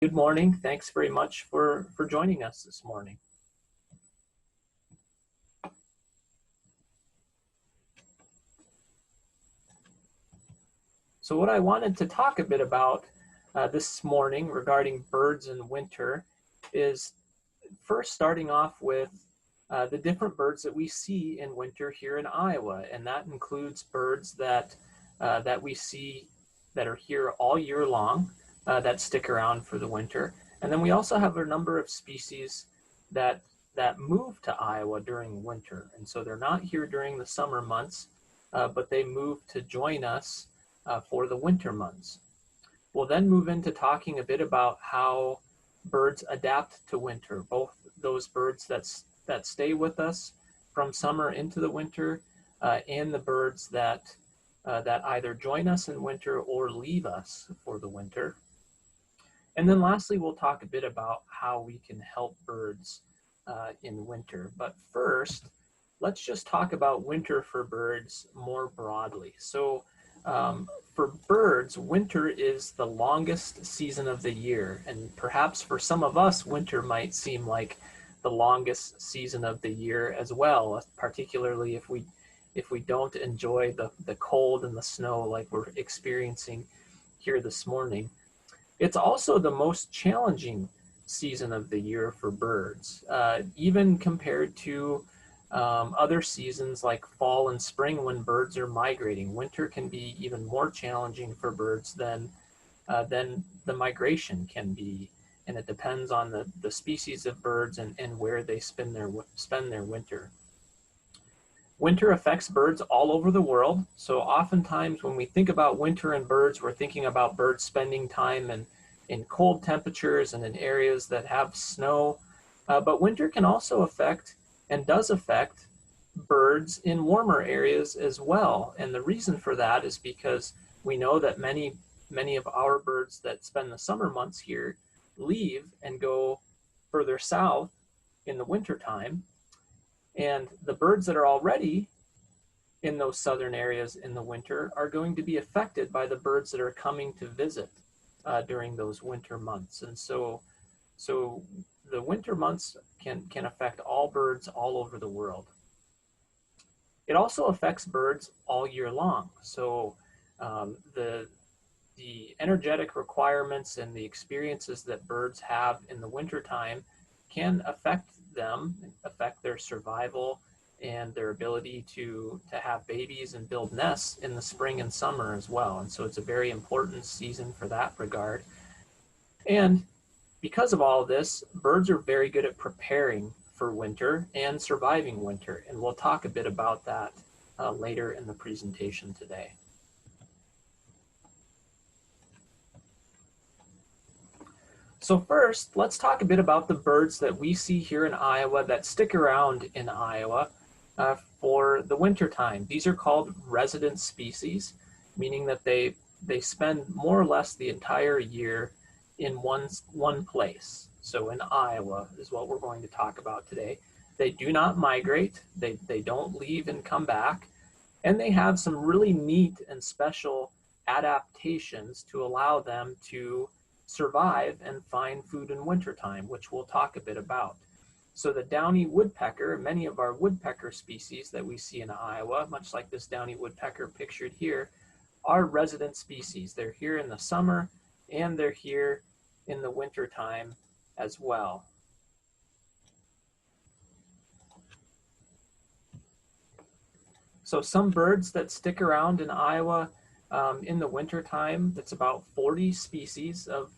Good morning. Thanks very much for joining us this morning. So what I wanted to talk a bit about this morning regarding birds in winter is first starting off with the different birds that we see in winter here in Iowa, and that includes birds that we see that are here all year long, that stick around for the winter. And then we also have a number of species that that move to Iowa during winter, and so they're not here during the summer months, but they move to join us for the winter months. We'll then move into talking a bit about how birds adapt to winter, both those birds that stay with us from summer into the winter, and the birds that either join us in winter or leave us for the winter. And then lastly, we'll talk a bit about how we can help birds in winter. But first, let's just talk about winter for birds more broadly. So for birds, winter is the longest season of the year. And perhaps for some of us, winter might seem like the longest season of the year as well, particularly if we don't enjoy the cold and the snow like we're experiencing here this morning. It's also the most challenging season of the year for birds, even compared to other seasons like fall and spring when birds are migrating. Winter can be even more challenging for birds than the migration can be, and it depends on the species of birds and where they spend their winter. Winter affects birds all over the world, so oftentimes when we think about winter and birds, we're thinking about birds spending time in cold temperatures and in areas that have snow, but winter can also affect and does affect birds in warmer areas as well. And the reason for that is because we know that many of our birds that spend the summer months here leave and go further south in the wintertime. And the birds that are already in those southern areas in the winter are going to be affected by the birds that are coming to visit during those winter months. And so the winter months can affect all birds all over the world. It also affects birds all year long. So the energetic requirements and the experiences that birds have in the wintertime can affect them, affect their survival and their ability to have babies and build nests in the spring and summer as well. And so it's a very important season for that regard. And because of all of this, birds are very good at preparing for winter and surviving winter. And we'll talk a bit about that later in the presentation today. So first, let's talk a bit about the birds that we see here in Iowa that stick around in Iowa for the winter time. These are called resident species, meaning that they spend more or less the entire year in one place. So in Iowa is what we're going to talk about today. They do not migrate, they don't leave and come back, and they have some really neat and special adaptations to allow them to survive and find food in wintertime, which we'll talk a bit about. So the downy woodpecker, many of our woodpecker species that we see in Iowa, much like this downy woodpecker pictured here, are resident species. They're here in the summer and they're here in the wintertime as well. So some birds that stick around in Iowa in the wintertime, that's about 40 species of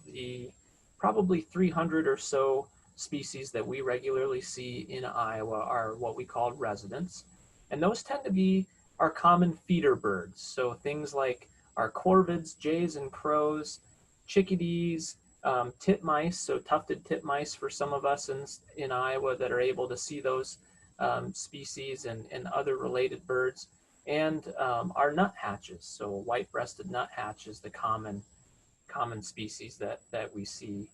the probably 300 or so species that we regularly see in Iowa are what we call residents. And those tend to be our common feeder birds. So things like our corvids, jays and crows, chickadees, titmice, so tufted titmice for some of us in Iowa that are able to see those species and other related birds, and our nuthatches. So white-breasted nuthatch is the common species that we see.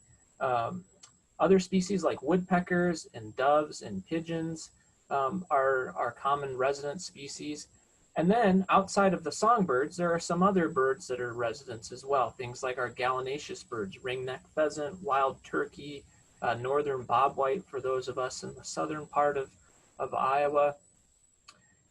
Other species like woodpeckers and doves and pigeons are common resident species. And then outside of the songbirds, there are some other birds that are residents as well. Things like our gallinaceous birds, ringneck pheasant, wild turkey, northern bobwhite for those of us in the southern part of Iowa,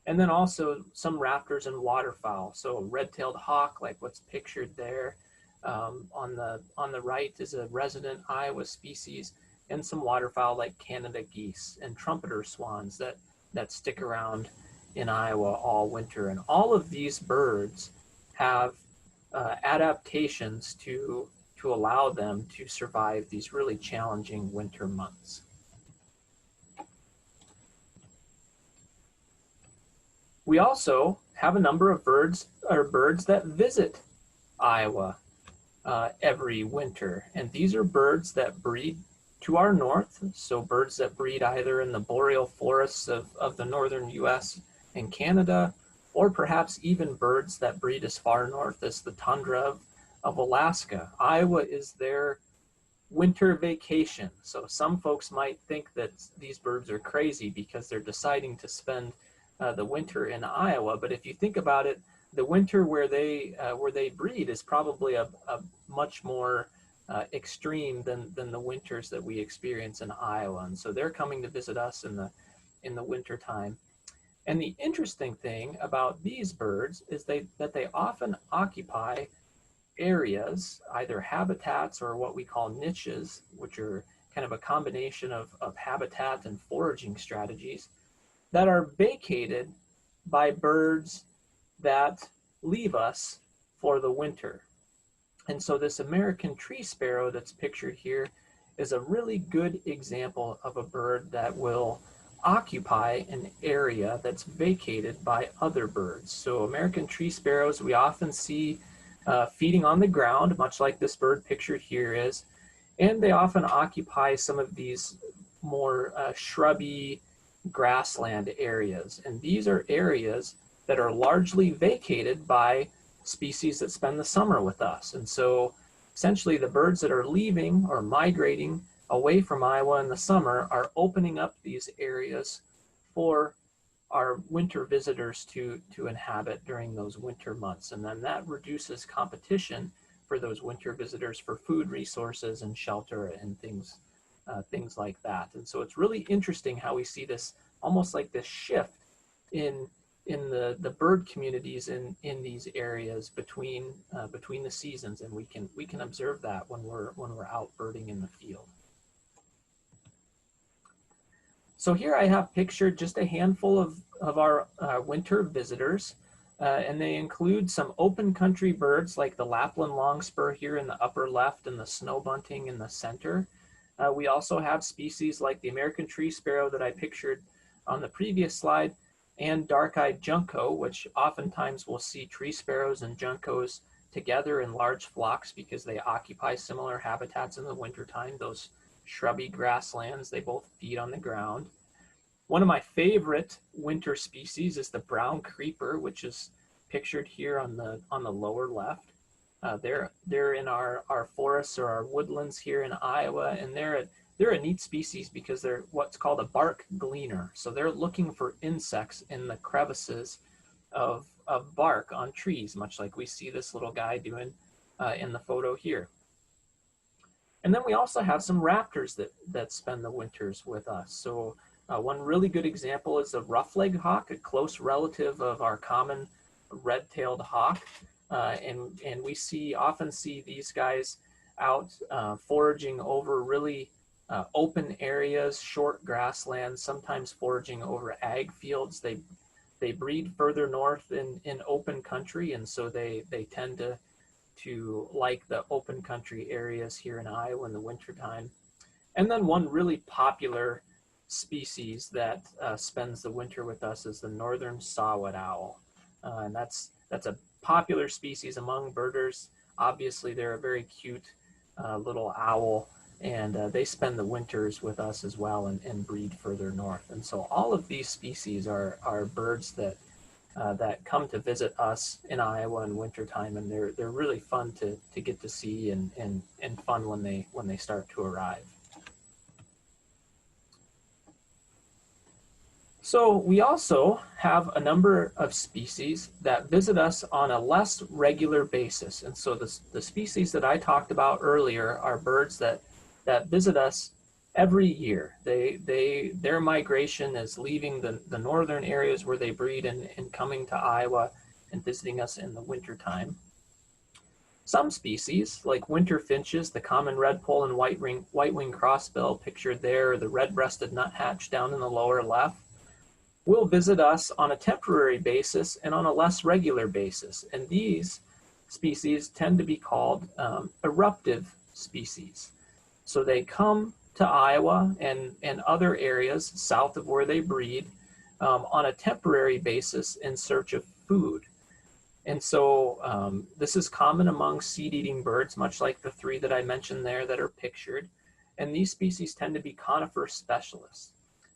and then also some raptors and waterfowl. So red-tailed hawk, like what's pictured there. On the right is a resident Iowa species, and some waterfowl like Canada geese and trumpeter swans that stick around in Iowa all winter. And all of these birds have adaptations to allow them to survive these really challenging winter months. We also have a number of birds that visit Iowa every winter, and these are birds that breed to our north. So birds that breed either in the boreal forests of the northern U.S. and Canada, or perhaps even birds that breed as far north as the tundra of Alaska. Iowa is their winter vacation. So some folks might think that these birds are crazy because they're deciding to spend the winter in Iowa. But if you think about it, the winter where they breed is probably a much more extreme than the winters that we experience in Iowa. And so they're coming to visit us in the winter time. And the interesting thing about these birds is that they often occupy areas, either habitats or what we call niches, which are kind of a combination of habitat and foraging strategies, that are vacated by birds that leave us for the winter. And so this American tree sparrow that's pictured here is a really good example of a bird that will occupy an area that's vacated by other birds. So American tree sparrows we often see feeding on the ground, much like this bird pictured here is, and they often occupy some of these more shrubby grassland areas. And these are areas that are largely vacated by species that spend the summer with us. And so essentially the birds that are leaving or migrating away from Iowa in the summer are opening up these areas for our winter visitors to inhabit during those winter months. And then that reduces competition for those winter visitors for food resources and shelter and things like that. And so it's really interesting how we see this almost like this shift in the bird communities in these areas between the seasons, and we can observe that when we're out birding in the field. So here I have pictured just a handful of our winter visitors, and they include some open country birds like the Lapland longspur here in the upper left and the snow bunting in the center. We also have species like the American tree sparrow that I pictured on the previous slide, and dark-eyed junco, which oftentimes we'll see tree sparrows and juncos together in large flocks because they occupy similar habitats in the wintertime, those shrubby grasslands. They both feed on the ground. One of my favorite winter species is the brown creeper, which is pictured here on the lower left. They're in our forests or our woodlands here in Iowa, and they're a neat species because they're what's called a bark gleaner. So they're looking for insects in the crevices of bark on trees, much like we see this little guy doing in the photo here. And then we also have some raptors that spend the winters with us. So one really good example is the rough-legged hawk, a close relative of our common red-tailed hawk. And we often see these guys out foraging over really open areas, short grasslands, sometimes foraging over ag fields. They breed further north in open country, and so they tend to like the open country areas here in Iowa in the wintertime. And then one really popular species that spends the winter with us is the northern saw-whet owl. And that's a popular species among birders. Obviously, they're a very cute little owl, and they spend the winters with us as well and breed further north. And so all of these species are birds that come to visit us in Iowa in wintertime, and they're really fun to get to see and fun when they start to arrive. So we also have a number of species that visit us on a less regular basis. And so the species that I talked about earlier are birds that visit us every year. Their migration is leaving the northern areas where they breed and coming to Iowa and visiting us in the wintertime. Some species, like winter finches, the common redpoll and white-winged crossbill pictured there, or the red-breasted nuthatch down in the lower left, will visit us on a temporary basis and on a less regular basis. And these species tend to be called eruptive species. So they come to Iowa and other areas south of where they breed on a temporary basis in search of food. And so this is common among seed-eating birds, much like the three that I mentioned there that are pictured. And these species tend to be conifer specialists.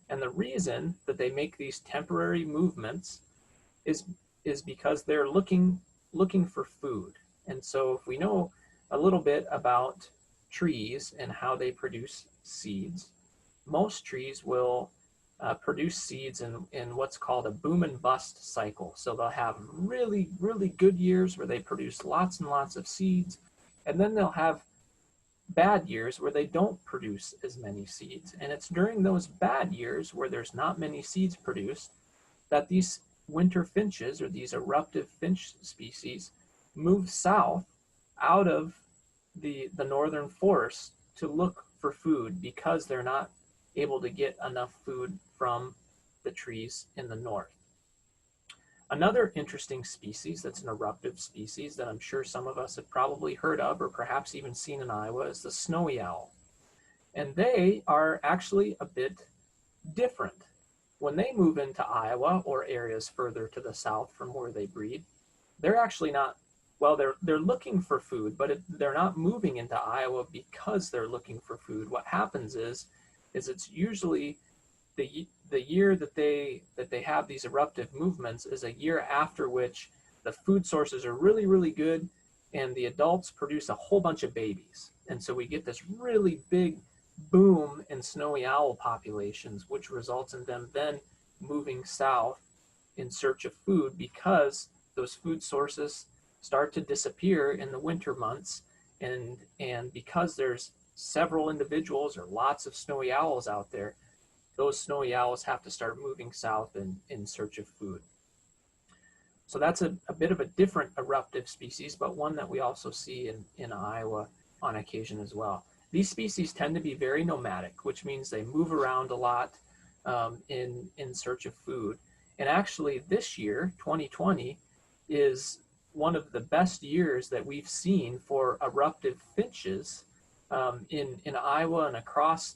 And the reason that they make these temporary movements is, is because they're looking for food. And so if we know a little bit about trees and how they produce seeds, most trees will produce seeds in what's called a boom and bust cycle. So they'll have really, really good years where they produce lots and lots of seeds, and then they'll have bad years where they don't produce as many seeds. And it's during those bad years where there's not many seeds produced that these winter finches, or these eruptive finch species, move south out of the northern forest to look for food because they're not able to get enough food from the trees in the north. Another interesting species that's an eruptive species that I'm sure some of us have probably heard of or perhaps even seen in Iowa is the snowy owl. And they are actually a bit different. When they move into Iowa or areas further to the south from where they breed, they're actually not, well, they're looking for food, but they're not moving into Iowa because they're looking for food. What happens is it's usually the year that they have these eruptive movements is a year after which the food sources are really, really good and the adults produce a whole bunch of babies. And so we get this really big boom in snowy owl populations, which results in them then moving south in search of food because those food sources start to disappear in the winter months. And because there's several individuals or lots of snowy owls out there, those snowy owls have to start moving south in search of food. So that's a bit of a different eruptive species, but one that we also see in Iowa on occasion as well. These species tend to be very nomadic, which means they move around a lot in search of food. And actually this year, 2020, is one of the best years that we've seen for eruptive finches in Iowa and across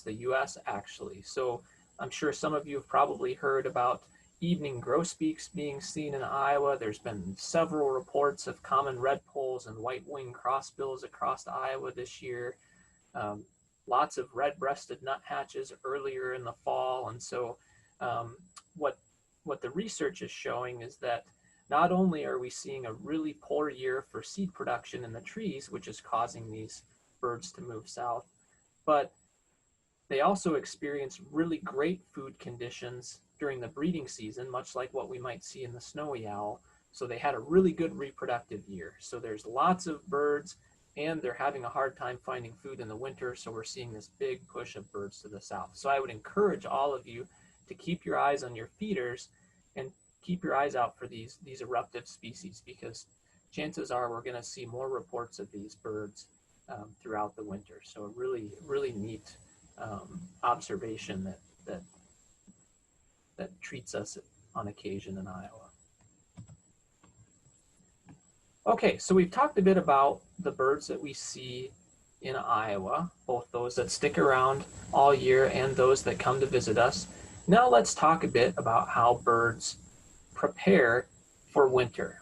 the US actually. So I'm sure some of you have probably heard about evening grosbeaks being seen in Iowa. There's been several reports of common redpolls and white-winged crossbills across Iowa this year. Lots of red-breasted nuthatches earlier in the fall. And so what the research is showing is that not only are we seeing a really poor year for seed production in the trees, which is causing these birds to move south, but they also experience really great food conditions during the breeding season, much like what we might see in the snowy owl. So they had a really good reproductive year. So there's lots of birds and they're having a hard time finding food in the winter. So we're seeing this big push of birds to the south. So I would encourage all of you to keep your eyes on your feeders and keep your eyes out for these eruptive species, because chances are we're going to see more reports of these birds throughout the winter. So a really, really neat observation that treats us on occasion in Iowa. Okay, so we've talked a bit about the birds that we see in Iowa, both those that stick around all year and those that come to visit us. Now let's talk a bit about how birds prepare for winter.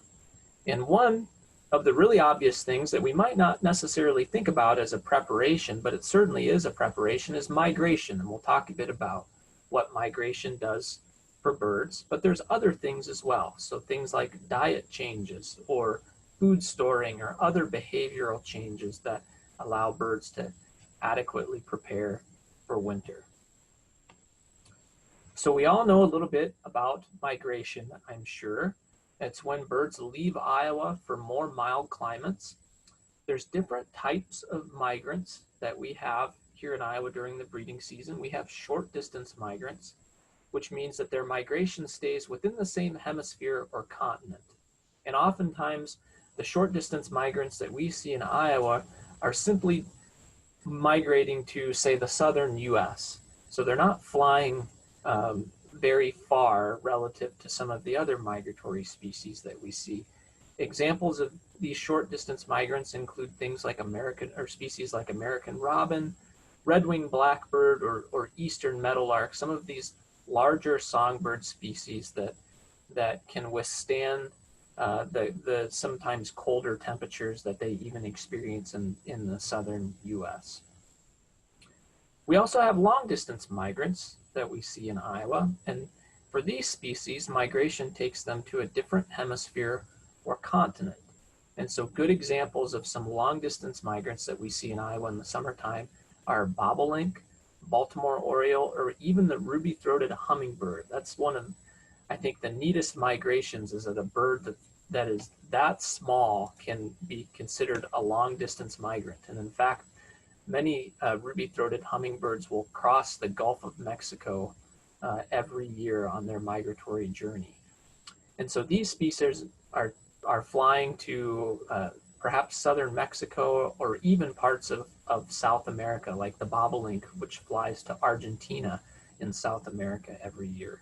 And one of the really obvious things that we might not necessarily think about as a preparation, but it certainly is a preparation, is migration. And we'll talk a bit about what migration does for birds, but there's other things as well. So things like diet changes or food storing or other behavioral changes that allow birds to adequately prepare for winter. So we all know a little bit about migration, I'm sure. It's when birds leave Iowa for more mild climates. There's different types of migrants that we have here in Iowa during the breeding season. We have short distance migrants, which means that their migration stays within the same hemisphere or continent. And oftentimes, the short distance migrants that we see in Iowa are simply migrating to, say, the southern US. So they're not flying very far relative to some of the other migratory species that we see. Examples of these short distance migrants include things like species like American robin, red-winged blackbird, or eastern meadowlark, some of these larger songbird species that can withstand the sometimes colder temperatures that they even experience in the southern US. We also have long distance migrants that we see in Iowa, and for these species, migration takes them to a different hemisphere or continent. And so good examples of some long distance migrants that we see in Iowa in the summertime are bobolink, Baltimore oriole, or even the ruby-throated hummingbird. That's one of, I think, the neatest migrations, is that a bird that is that small can be considered a long distance migrant. And in fact, many ruby-throated hummingbirds will cross the Gulf of Mexico every year on their migratory journey. And so these species are flying to perhaps southern Mexico or even parts of South America, like the bobolink, which flies to Argentina in South America every year.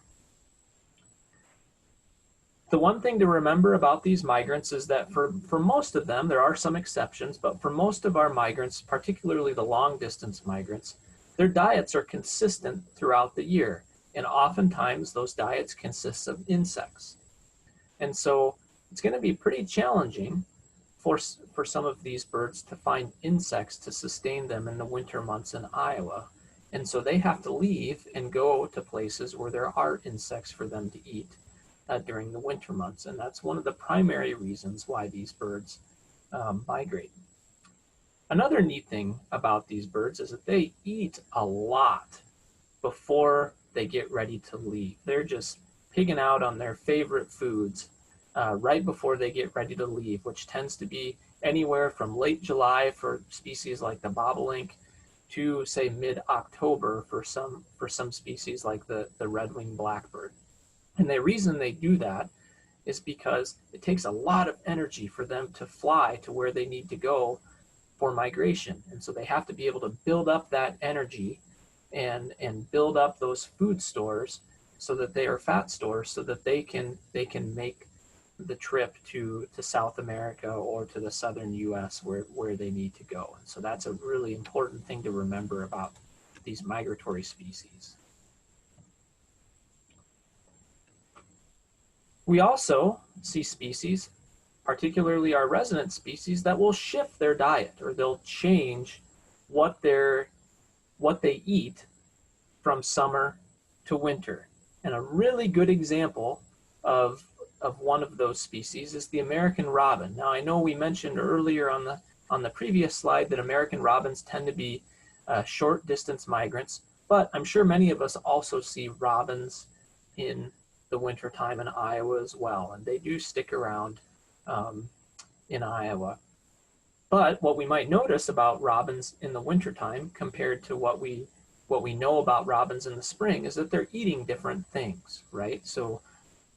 The one thing to remember about these migrants is that for most of them, there are some exceptions, but for most of our migrants, particularly the long distance migrants, their diets are consistent throughout the year. And oftentimes those diets consist of insects. And so it's going to be pretty challenging for some of these birds to find insects to sustain them in the winter months in Iowa. And so they have to leave and go to places where there are insects for them to eat during the winter months. And that's one of the primary reasons why these birds migrate. Another neat thing about these birds is that they eat a lot before they get ready to leave. They're just pigging out on their favorite foods right before they get ready to leave, which tends to be anywhere from late July for species like the bobolink to, say, mid-October for some species like the red-winged blackbird. And the reason they do that is because it takes a lot of energy for them to fly to where they need to go for migration. And so they have to be able to build up that energy and build up those food stores so that they are fat stores, so that they can make the trip to South America or to the southern US where they need to go. And so that's a really important thing to remember about these migratory species. We also see species, particularly our resident species, that will shift their diet, or they'll change what they eat from summer to winter. And a really good example of one of those species is the American robin. Now, I know we mentioned earlier on the previous slide that American robins tend to be short distance migrants, but I'm sure many of us also see robins in the wintertime in Iowa as well, and they do stick around in Iowa. But what we might notice about robins in the wintertime compared to what we know about robins in the spring is that they're eating different things, right? So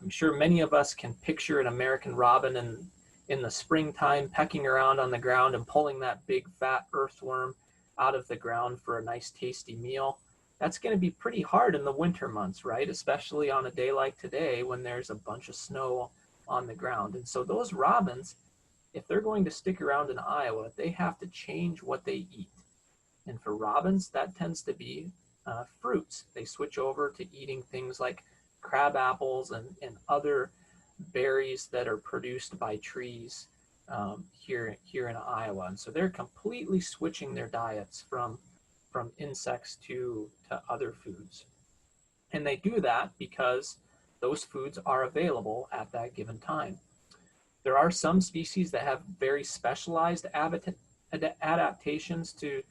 I'm sure many of us can picture an American robin in the springtime pecking around on the ground and pulling that big fat earthworm out of the ground for a nice tasty meal. That's going to be pretty hard in the winter months, right? Especially on a day like today when there's a bunch of snow on the ground. And so those robins, if they're going to stick around in Iowa, they have to change what they eat. And for robins, that tends to be fruits. They switch over to eating things like crab apples and other berries that are produced by trees here in Iowa. And so they're completely switching their diets from insects to other foods. And they do that because those foods are available at that given time. There are some species that have very specialized adaptations to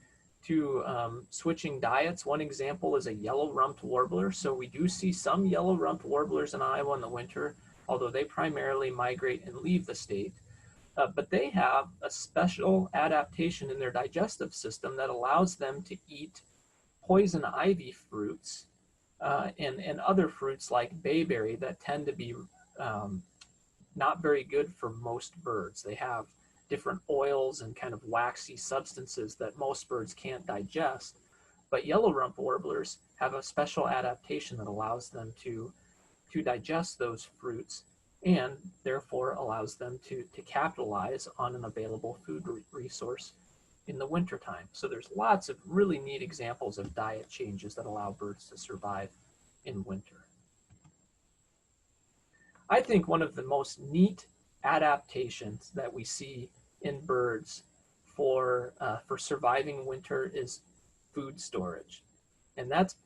switching diets. One example is a yellow-rumped warbler. So we do see some yellow-rumped warblers in Iowa in the winter, although they primarily migrate and leave the state. But they have a special adaptation in their digestive system that allows them to eat poison ivy fruits and other fruits like bayberry that tend to be um, not very good for most birds. They have different oils and kind of waxy substances that most birds can't digest. But yellow rump warblers have a special adaptation that allows them to digest those fruits and therefore allows them to capitalize on an available food resource in the wintertime. So there's lots of really neat examples of diet changes that allow birds to survive in winter. I think one of the most neat adaptations that we see in birds for surviving winter is food storage, and that's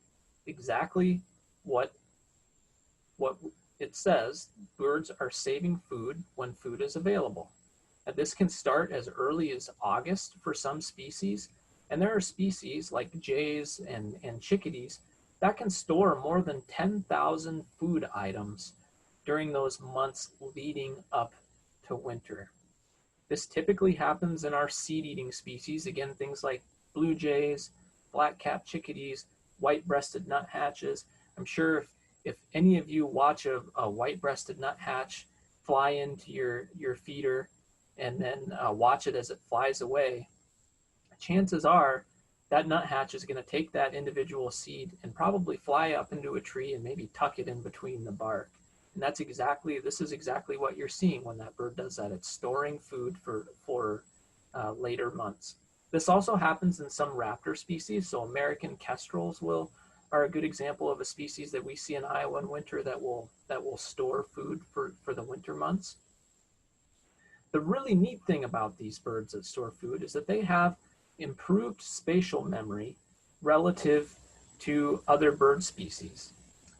exactly what what it says. Birds are saving food when food is available. And this can start as early as August for some species, and there are species like jays and chickadees that can store more than 10,000 food items during those months leading up to winter. This typically happens in our seed-eating species, again, things like blue jays, black-capped chickadees, white-breasted nuthatches. I'm sure if any of you watch a white-breasted nuthatch fly into your feeder and then watch it as it flies away, chances are that nuthatch is going to take that individual seed and probably fly up into a tree and maybe tuck it in between the bark. And this is exactly what you're seeing when that bird does that. It's storing food for later months. This also happens in some raptor species. So American kestrels are a good example of a species that we see in Iowa in winter that will store food for the winter months. The really neat thing about these birds that store food is that they have improved spatial memory relative to other bird species.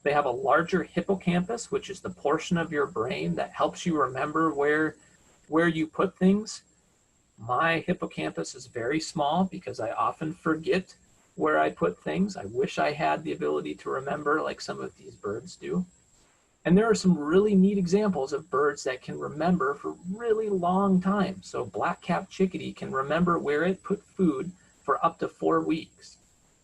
They have a larger hippocampus, which is the portion of your brain that helps you remember where you put things. My hippocampus is very small because I often forget where I put things. I wish I had the ability to remember like some of these birds do. And there are some really neat examples of birds that can remember for really long time. So black-capped chickadee can remember where it put food for up to 4 weeks.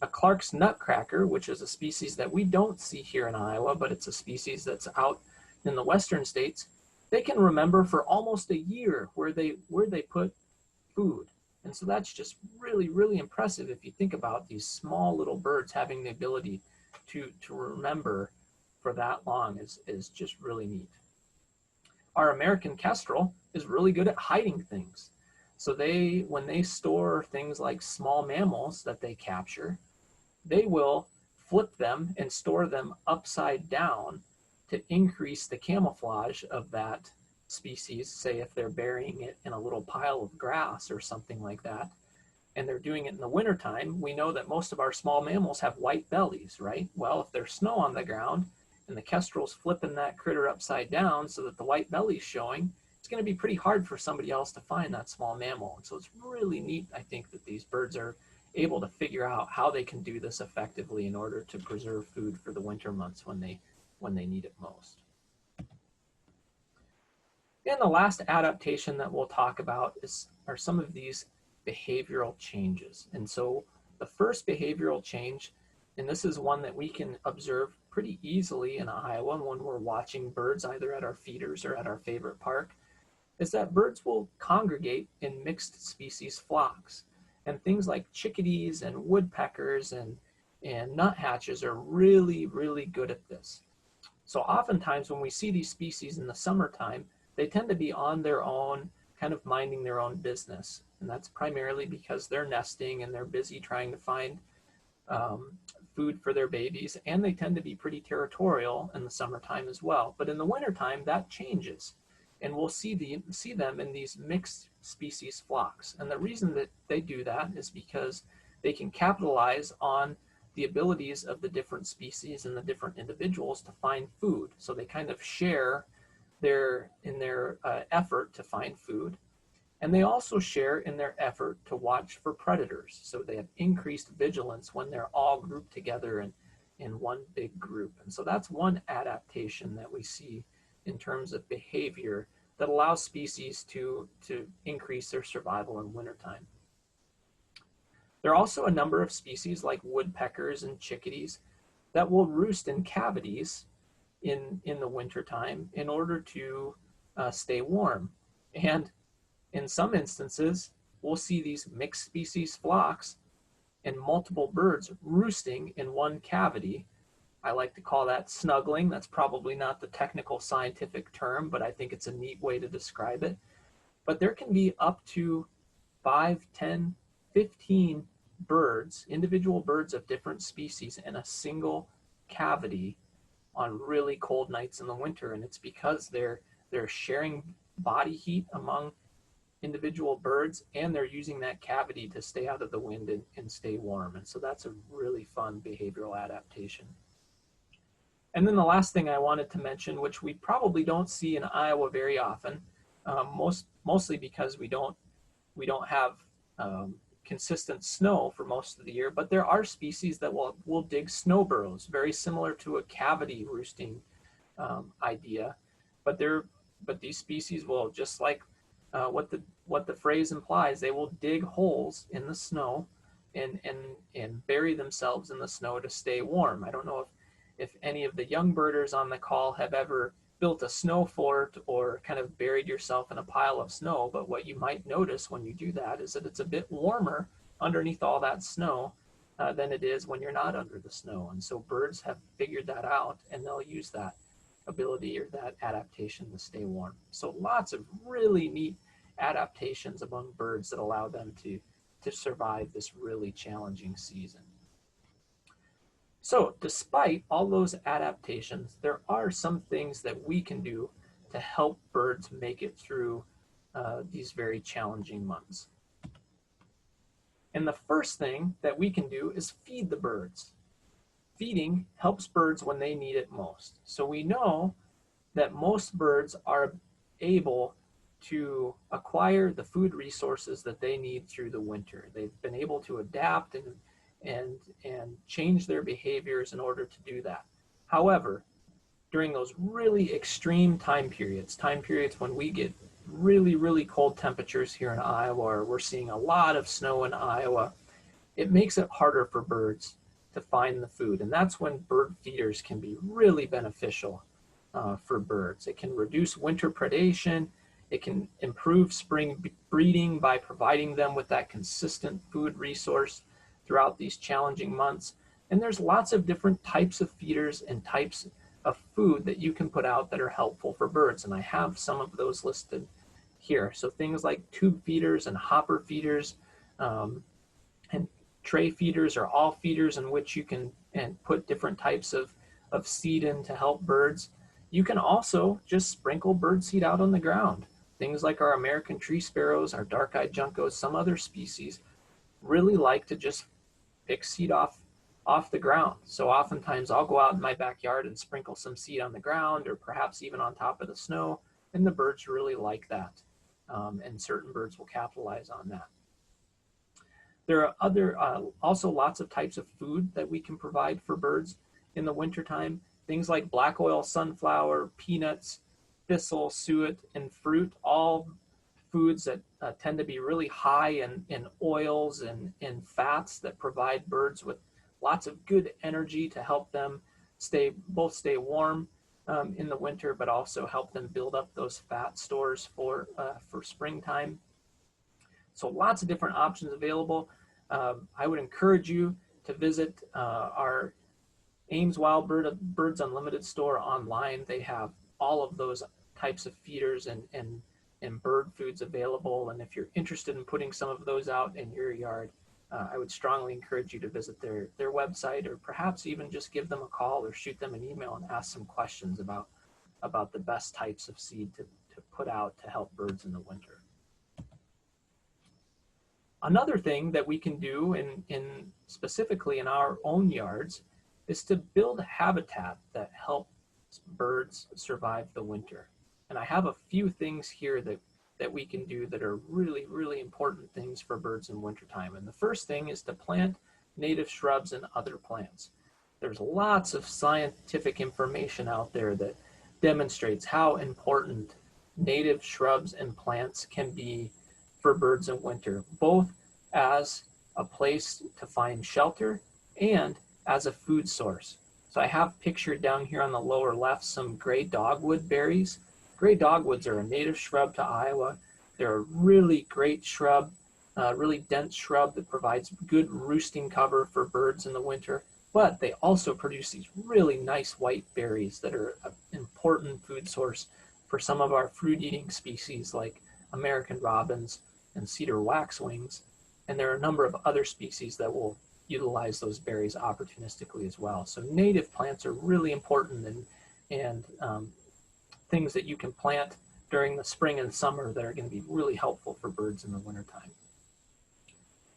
A Clark's nutcracker, which is a species that we don't see here in Iowa, but it's a species that's out in the western states, they can remember for almost a year where they put food. And so that's just really, really impressive if you think about these small little birds having the ability to remember for that long is just really neat. Our American kestrel is really good at hiding things. So when they store things like small mammals that they capture, they will flip them and store them upside down to increase the camouflage of that species. Say if they're burying it in a little pile of grass or something like that, and they're doing it in the wintertime, we know that most of our small mammals have white bellies, right? Well, if there's snow on the ground and the kestrel's flipping that critter upside down so that the white belly's showing, it's going to be pretty hard for somebody else to find that small mammal. And so it's really neat, I think, that these birds are able to figure out how they can do this effectively in order to preserve food for the winter months when they need it most. And the last adaptation that we'll talk about are some of these behavioral changes. And so the first behavioral change, and this is one that we can observe pretty easily in Iowa when we're watching birds either at our feeders or at our favorite park, is that birds will congregate in mixed species flocks. And things like chickadees and woodpeckers and nuthatches are really, really good at this. So oftentimes when we see these species in the summertime, they tend to be on their own, kind of minding their own business. And that's primarily because they're nesting and they're busy trying to find food for their babies. And they tend to be pretty territorial in the summertime as well. But in the wintertime, that changes. And we'll see them in these mixed species flocks. And the reason that they do that is because they can capitalize on the abilities of the different species and the different individuals to find food. So they kind of share in their effort to find food. And they also share in their effort to watch for predators. So they have increased vigilance when they're all grouped together in one big group. And so that's one adaptation that we see in terms of behavior that allows species to increase their survival in wintertime. There are also a number of species like woodpeckers and chickadees that will roost in cavities in the wintertime in order to stay warm. And in some instances, we'll see these mixed species flocks and multiple birds roosting in one cavity. I like to call that snuggling. That's probably not the technical scientific term, but I think it's a neat way to describe it. But there can be up to 5, 10, 15 birds, individual birds of different species in a single cavity on really cold nights in the winter. And it's because they're sharing body heat among individual birds, and they're using that cavity to stay out of the wind and stay warm. And so that's a really fun behavioral adaptation. And then the last thing I wanted to mention, which we probably don't see in Iowa very often, mostly because we don't have consistent snow for most of the year, but there are species that will dig snow burrows, very similar to a cavity roosting idea. But these species will, just like what the phrase implies, they will dig holes in the snow and bury themselves in the snow to stay warm. I don't know if any of the young birders on the call have ever built a snow fort or kind of buried yourself in a pile of snow, but what you might notice when you do that is that it's a bit warmer underneath all that snow than it is when you're not under the snow. And so birds have figured that out, and they'll use that ability or that adaptation to stay warm. So lots of really neat adaptations among birds that allow them to survive this really challenging season. So despite all those adaptations, there are some things that we can do to help birds make it through these very challenging months. And the first thing that we can do is feed the birds. Feeding helps birds when they need it most. So we know that most birds are able to acquire the food resources that they need through the winter. They've been able to adapt and change their behaviors in order to do that. However, during those really extreme time periods when we get really, really cold temperatures here in Iowa, or we're seeing a lot of snow in Iowa, it makes it harder for birds to find the food. And that's when bird feeders can be really beneficial for birds. It can reduce winter predation. It can improve spring breeding by providing them with that consistent food resource throughout these challenging months. And there's lots of different types of feeders and types of food that you can put out that are helpful for birds. And I have some of those listed here. So things like tube feeders and hopper feeders and tray feeders are all feeders in which you can put different types of seed in to help birds. You can also just sprinkle bird seed out on the ground. Things like our American tree sparrows, our dark-eyed juncos, some other species really like to just pick seed off the ground. So oftentimes I'll go out in my backyard and sprinkle some seed on the ground, or perhaps even on top of the snow, and the birds really like that. And certain birds will capitalize on that. There are other also lots of types of food that we can provide for birds in the wintertime. Things like black oil sunflower, peanuts, thistle, suet, and fruit, all foods that tend to be really high in oils and fats that provide birds with lots of good energy to help them stay warm in the winter, but also help them build up those fat stores for springtime. So lots of different options available. I would encourage you to visit our Ames Wild Birds Unlimited store online. They have all of those types of feeders and bird foods available. And if you're interested in putting some of those out in your yard, I would strongly encourage you to visit their website, or perhaps even just give them a call or shoot them an email and ask some questions about the best types of seed to put out to help birds in the winter. Another thing that we can do in specifically in our own yards is to build habitat that helps birds survive the winter. And I have a few things here that we can do that are really, really important things for birds in wintertime. And the first thing is to plant native shrubs and other plants. There's lots of scientific information out there that demonstrates how important native shrubs and plants can be for birds in winter, both as a place to find shelter and as a food source. So I have pictured down here on the lower left some gray dogwood berries. Gray dogwoods are a native shrub to Iowa. They're a really great shrub, really dense shrub that provides good roosting cover for birds in the winter. But they also produce these really nice white berries that are an important food source for some of our fruit-eating species like American robins and cedar waxwings. And there are a number of other species that will utilize those berries opportunistically as well. So native plants are really important, and things that you can plant during the spring and summer that are going to be really helpful for birds in the wintertime.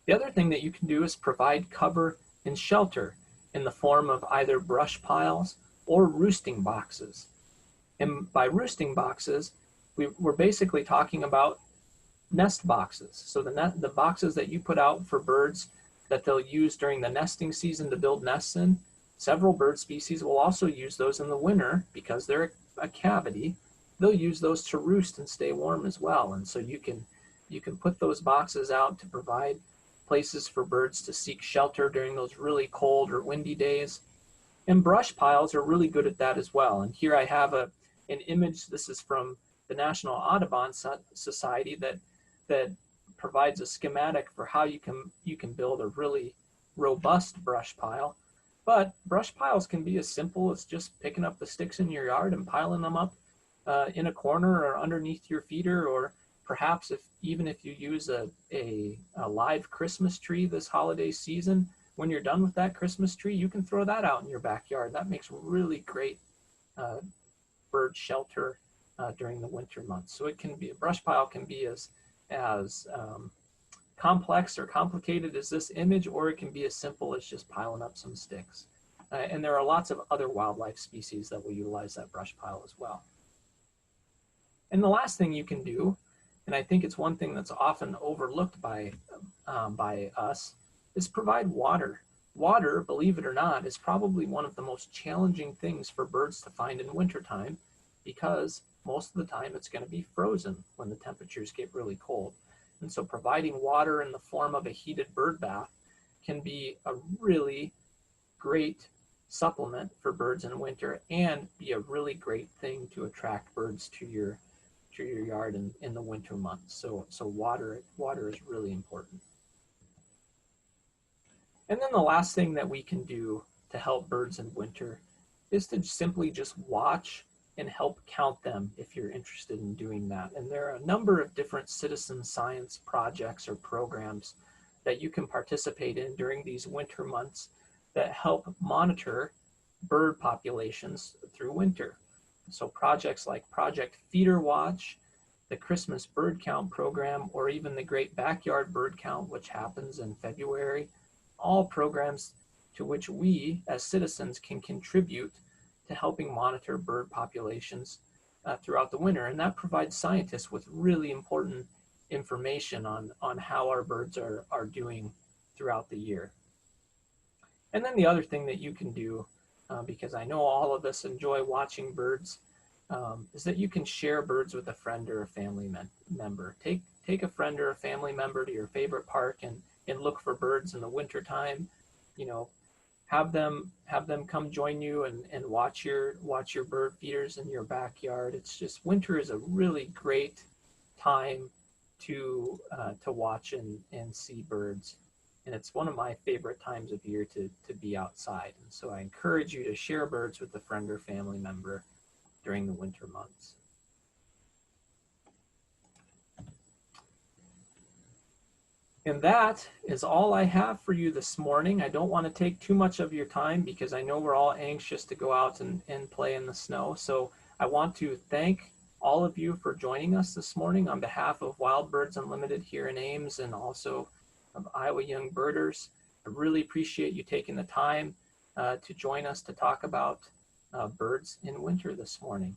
The other thing that you can do is provide cover and shelter in the form of either brush piles or roosting boxes. And by roosting boxes, we're basically talking about nest boxes. So the boxes that you put out for birds that they'll use during the nesting season to build nests in. Several bird species will also use those in the winter because they're a cavity. They'll use those to roost and stay warm as well. And so you can put those boxes out to provide places for birds to seek shelter during those really cold or windy days. And brush piles are really good at that as well. And here I have an image. This is from the National Audubon Society that provides a schematic for how you can build a really robust brush pile. But brush piles can be as simple as just picking up the sticks in your yard and piling them up in a corner or underneath your feeder, or perhaps even if you use a live Christmas tree this holiday season, when you're done with that Christmas tree, you can throw that out in your backyard. That makes really great bird shelter during the winter months. So a brush pile can be as complex or complicated as this image, or it can be as simple as just piling up some sticks. And there are lots of other wildlife species that will utilize that brush pile as well. And the last thing you can do, and I think it's one thing that's often overlooked by us, is provide water. Water, believe it or not, is probably one of the most challenging things for birds to find in wintertime, because most of the time it's going to be frozen when the temperatures get really cold. And so providing water in the form of a heated bird bath can be a really great supplement for birds in winter, and be a really great thing to attract birds to your yard in the winter months. So water is really important. And then the last thing that we can do to help birds in winter is to simply just watch and help count them if you're interested in doing that. And there are a number of different citizen science projects or programs that you can participate in during these winter months that help monitor bird populations through winter. So projects like Project Feeder Watch, the Christmas Bird Count Program, or even the Great Backyard Bird Count, which happens in February, all programs to which we as citizens can contribute to helping monitor bird populations throughout the winter. And that provides scientists with really important information on how our birds are doing throughout the year. And then the other thing that you can do, because I know all of us enjoy watching birds, is that you can share birds with a friend or a family member. Take a friend or a family member to your favorite park and look for birds in the wintertime. Have them come join you and watch your bird feeders in your backyard. It's just, winter is a really great time to watch and see birds. And it's one of my favorite times of year to be outside. And so I encourage you to share birds with a friend or family member during the winter months. And that is all I have for you this morning. I don't want to take too much of your time because I know we're all anxious to go out and play in the snow. So I want to thank all of you for joining us this morning on behalf of Wild Birds Unlimited here in Ames, and also of Iowa Young Birders. I really appreciate you taking the time to join us to talk about birds in winter this morning.